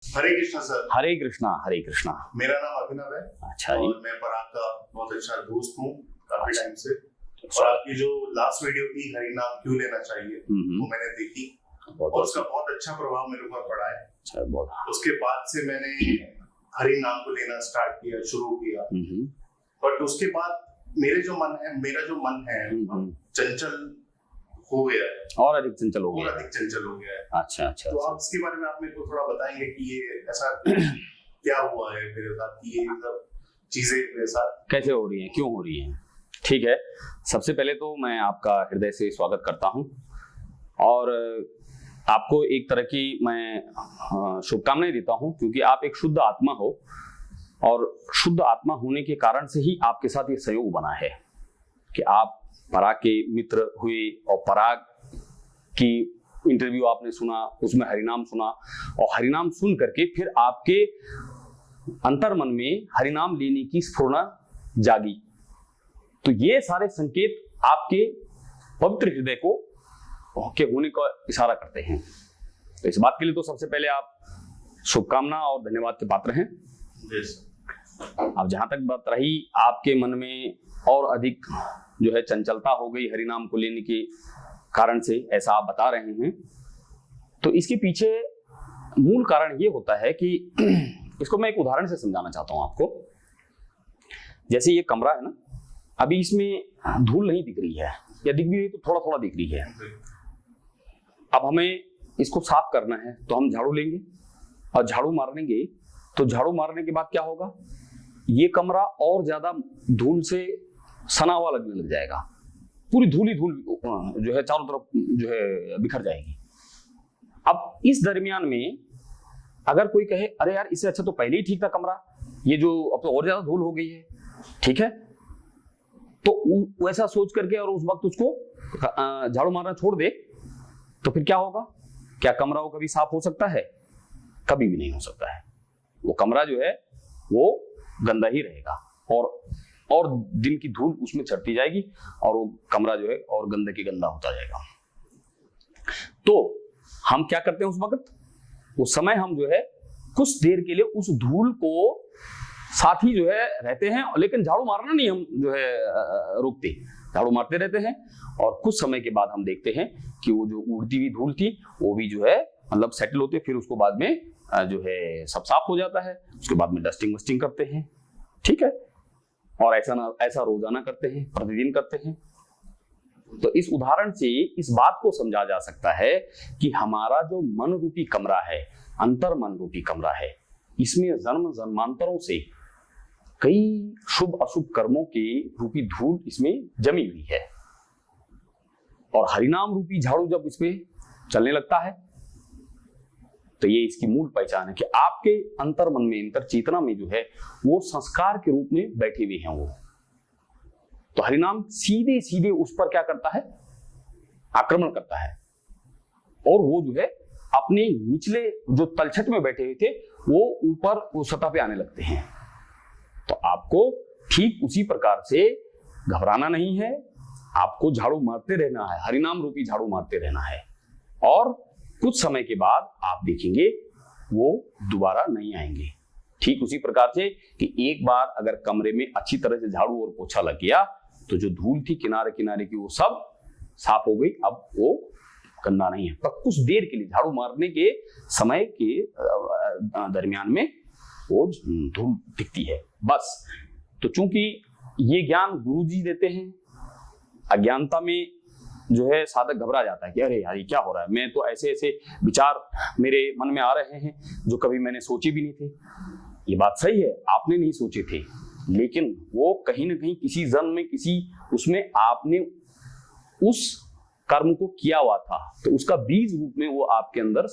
हरे Krishna sir. हरे कृष्णा, हरे कृष्णा। मेरा नाम अभिनव है। अच्छा जी। और मैं पराग का बहुत अच्छा दोस्त हूँ काफी टाइम से। और आपकी जो लास्ट वीडियो थी हरि नाम क्यों लेना चाहिए, वो मैंने देखी और उसका बहुत अच्छा प्रभाव मेरे ऊपर पड़ा है। अच्छा, बहुत। उसके बाद से मैंने हरि नाम को लेना स्टार्ट किया, शुरू किया। बट उसके बाद मेरा जो मन है चंचल हो गया है, और अधिक चंचल हो गया, अच्छा अच्छा। तो आप इसके बारे में आप मेरे को थोड़ा बताएंगे कि ये ऐसा क्या हुआ है मेरे साथ, कि ये सब चीजें मेरे साथ कैसे हो रही हैं, क्यों हो रही हैं? ठीक है, सबसे पहले तो मैं आपका हृदय से स्वागत करता हूं और आपको एक तरह की मैं शुभकामनाएं देता हूं, क्योंकि आप एक शुद्ध आत्मा हो और शुद्ध आत्मा होने के कारण से ही आपके साथ ये संयोग बना है कि आप पराग के मित्र हुए और पराग की इंटरव्यू आपने सुना, उसमें हरिनाम सुना और हरिनाम सुन करके फिर आपके अंतर्मन में हरिनाम लेने की स्फुरना जागी। तो ये सारे संकेत आपके पवित्र हृदय को के होने का इशारा करते हैं। तो इस बात के लिए तो सबसे पहले आप शुभकामना और धन्यवाद के पात्र हैं। अब जहां तक बात रही आपके मन में और अधिक जो है चंचलता हो गई हरिनाम को लेने के कारण से, ऐसा आप बता रहे हैं, तो इसके पीछे मूल कारण ये होता है कि इसको मैं एक उदाहरण से समझाना चाहता हूं आपको। जैसे ये कमरा है ना, अभी इसमें धूल नहीं दिख रही है, या दिख भी रही तो थोड़ा थोड़ा दिख रही है। अब हमें इसको साफ करना है तो हम झाड़ू लेंगे और झाड़ू मारेंगे, तो झाड़ू मारने के बाद क्या होगा, ये कमरा और ज्यादा धूल से सना हुआ लगने लग जाएगा, पूरी धूल जो है चारों तरफ जो है बिखर जाएगी। अब इस दरमियान में अगर कोई कहे अरे यार इससे अच्छा तो पहले ही ठीक था कमरा, ये जो अब तो और ज्यादा धूल हो गई है, ठीक है, तो वैसा सोच करके और उस वक्त उसको झाड़ू मारना छोड़ दे, तो फिर क्या होगा? क्या कमरा वो कभी साफ हो सकता है? कभी भी नहीं हो सकता है। वो कमरा जो है वो गंदा ही रहेगा और दिन की धूल उसमें चढ़ती जाएगी और वो कमरा जो है और गंदा होता जाएगा। तो हम क्या करते हैं उस वक्त, उस समय हम जो है कुछ देर के लिए उस धूल को साथ ही जो है रहते हैं, लेकिन झाड़ू मारना नहीं हम जो है रोकते, झाड़ू मारते रहते हैं और कुछ समय के बाद हम देखते हैं कि वो जो उड़ती हुई धूल थी वो भी जो है मतलब सेटल होते, फिर उसको बाद में जो है सब साफ हो जाता है। उसके बाद में डस्टिंग वस्टिंग करते हैं, ठीक है, और ऐसा रोजाना करते हैं, प्रतिदिन करते हैं। तो इस उदाहरण से इस बात को समझा जा सकता है कि हमारा जो मन रूपी कमरा है, अंतर मन रूपी कमरा है, इसमें जन्म जन्मांतरों से कई शुभ अशुभ कर्मों के रूपी धूल इसमें जमी हुई है। और हरिनाम रूपी झाड़ू जब इसमें चलने लगता है तो ये इसकी मूल पहचान है कि आपके अंतर मन में, अंतर चेतना में जो है वो संस्कार के रूप में बैठे हुए हैं वो। तो हरिनाम सीधे सीधे उस पर क्या करता है, आक्रमण करता है और वो जो है अपने निचले जो तलछट में बैठे हुए थे वो ऊपर वो सतह पे आने लगते हैं। तो आपको ठीक उसी प्रकार से घबराना नहीं है, आपको झाड़ू मारते रहना है, हरिनाम रूपी झाड़ू मारते रहना है और कुछ समय के बाद आप देखेंगे वो दोबारा नहीं आएंगे। ठीक उसी प्रकार से कि एक बार अगर कमरे में अच्छी तरह से झाड़ू और पोछा लग गया तो जो धूल थी किनारे किनारे की वो सब साफ हो गई, अब वो गंदा नहीं है। पर कुछ देर के लिए झाड़ू मारने के समय के दरमियान में वो धूल दिखती है बस। तो चूंकि ये ज्ञान गुरुजी देते हैं, अज्ञानता में जो है साधक घबरा जाता है कि अरे यार ये क्या हो रहा है, मैं तो ऐसे ऐसे विचार मेरे मन में आ रहे हैं जो कभी मैंने सोचे भी नहीं थे। ये बात सही है, आपने नहीं सोचे थे, लेकिन वो कहीं ना कहीं किसी जन्म में किसी उसमें आपने उस कर्म को किया हुआ था, तो उसका बीज रूप में वो आपके अंदर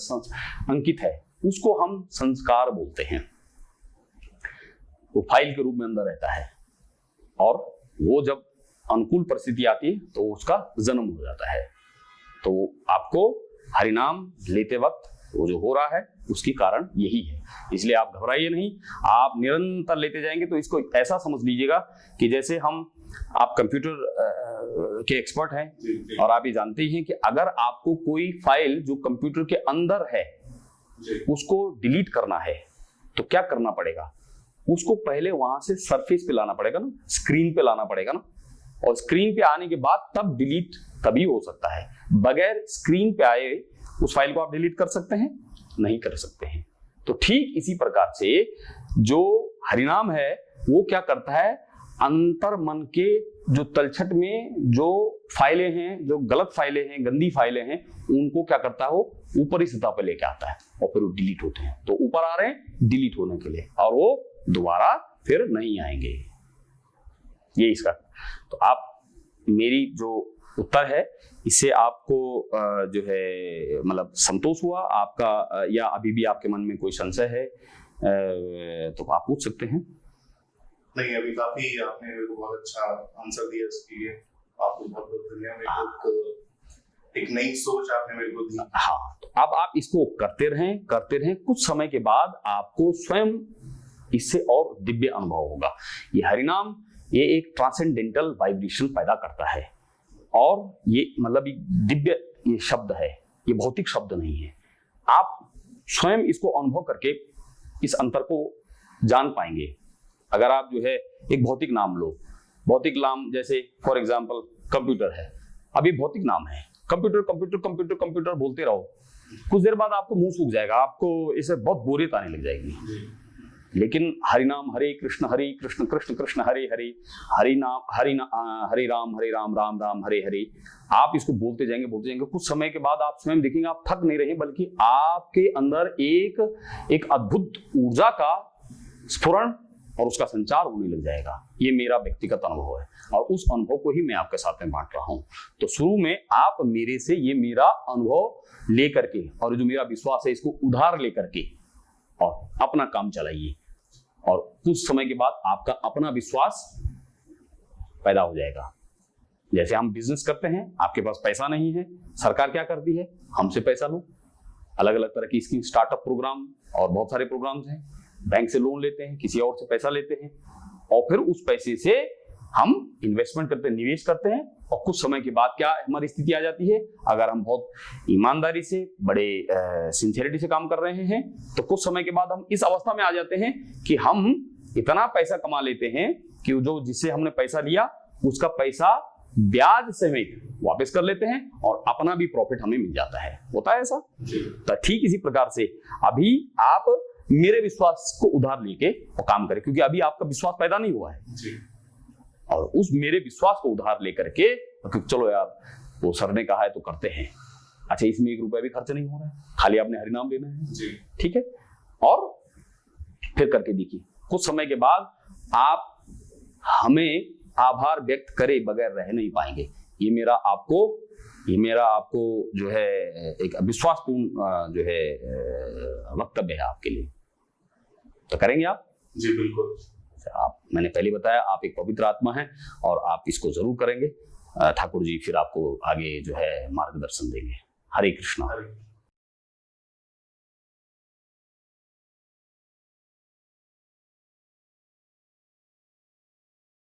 अंकित है, उसको हम संस्कार बोलते हैं। वो फाइल के रूप में अंदर रहता है और वो जब अनुकूल परिस्थिति आती है तो उसका जन्म हो जाता है। तो आपको हरिनाम लेते वक्त वो जो हो रहा है उसकी कारण यही है, इसलिए आप घबराइए नहीं, आप निरंतर लेते जाएंगे। तो इसको ऐसा समझ लीजिएगा कि जैसे आप कंप्यूटर के एक्सपर्ट हैं और आप ये जानते हैं कि अगर आपको कोई फाइल जो कंप्यूटर के अंदर है उसको डिलीट करना है तो क्या करना पड़ेगा, उसको पहले वहां से सरफेस पे लाना पड़ेगा ना, स्क्रीन पे लाना पड़ेगा ना, और स्क्रीन पे आने के बाद तब डिलीट तभी हो सकता है। बगैर स्क्रीन पे आए उस फाइल को आप डिलीट कर सकते हैं? नहीं कर सकते हैं। तो ठीक इसी प्रकार से जो हरिनाम है वो क्या करता है, अंतर मन के जो तलछट में जो फाइलें हैं, जो गलत फाइलें हैं, गंदी फाइलें हैं, उनको क्या करता है, वो ऊपरी सतह पर लेके आता है और फिर वो डिलीट होते हैं। तो ऊपर आ रहे हैं डिलीट होने के लिए और वो दोबारा फिर नहीं आएंगे, ये इसका। तो आप मेरी जो उत्तर है इससे आपको जो है मतलब संतोष हुआ आपका, या अभी भी आपके मन में कोई संशय है तो आप पूछ सकते हैं। नहीं, अभी काफी आपने मेरे को बहुत अच्छा आंसर दिया इसके लिए, आपको बहुत बहुत धन्यवाद। एक नई सोच आपने मेरे को दी। हाँ, तो अब आप इसको करते रहें, कुछ समय के बाद आपको स्वयं इससे और दिव्य अनुभव होगा। ये हरिनाम ये एक ट्रांसेंडेंटल वाइब्रेशन पैदा करता है और ये मतलब दिव्य ये शब्द है, ये भौतिक शब्द नहीं है। आप स्वयं इसको अनुभव करके इस अंतर को जान पाएंगे। अगर आप जो है एक भौतिक नाम लो, भौतिक नाम जैसे फॉर एग्जांपल कंप्यूटर है, अभी भौतिक नाम है, कंप्यूटर कंप्यूटर कंप्यूटर कंप्यूटर बोलते रहो, कुछ देर बाद आपको मुंह सूख जाएगा, आपको इससे बहुत बोरियत आने लग जाएगी। लेकिन हरिनाम हरे कृष्ण कृष्ण कृष्ण हरे हरे, हरे राम राम राम हरे हरे, आप इसको बोलते जाएंगे, कुछ समय के बाद आप स्वयं देखेंगे आप थक नहीं रहे, बल्कि आपके अंदर एक अद्भुत ऊर्जा का स्फुरण और उसका संचार होने लग जाएगा। ये मेरा व्यक्तिगत अनुभव है और उस अनुभव को ही मैं आपके साथ में बांट रहा हूं। तो शुरू में आप मेरे से ये मेरा अनुभव लेकर के और जो मेरा विश्वास है इसको उधार लेकर के और अपना काम चलाइए, और कुछ समय के बाद आपका अपना विश्वास पैदा हो जाएगा। जैसे हम बिजनेस करते हैं, आपके पास पैसा नहीं है, सरकार क्या करती है, हमसे पैसा लो, अलग अलग तरह की स्कीम, स्टार्टअप प्रोग्राम और बहुत सारे प्रोग्राम्स हैं, बैंक से लोन लेते हैं, किसी और से पैसा लेते हैं और फिर उस पैसे से हम इन्वेस्टमेंट करते हैं, निवेश करते हैं, और कुछ समय के बाद क्या हमारी स्थिति आ जाती है, अगर हम बहुत ईमानदारी से बड़े सिंसियरिटी से काम कर रहे हैं तो कुछ समय के बाद हम इस अवस्था में आ जाते हैं कि हम इतना पैसा कमा लेते हैं कि जो जिससे हमने पैसा लिया उसका पैसा ब्याज समेत वापस कर लेते हैं और अपना भी प्रॉफिट हमें मिल जाता है। होता है ऐसा? तो ठीक इसी प्रकार से अभी आप मेरे विश्वास को उधार लेके और काम करें, क्योंकि अभी आपका विश्वास पैदा नहीं हुआ है और उस मेरे विश्वास को उधार लेकर के, क्योंकि चलो यार वो सर ने कहा है तो करते हैं, अच्छा इसमें 1 रुपया भी खर्च नहीं हो रहा है, खाली आपने हरिनाम लेना है, ठीक है, और फिर करके देखिए। कुछ समय के बाद आप हमें आभार व्यक्त करे बगैर रह नहीं पाएंगे। ये मेरा आपको जो है एक विश्वासपूर्ण जो है वक्तव्य है आपके लिए। तो करेंगे आप? जी बिल्कुल। मैंने पहले बताया आप एक पवित्र आत्मा हैं और आप इसको जरूर करेंगे। ठाकुर जी फिर आपको आगे जो है मार्गदर्शन देंगे। हरे कृष्णा।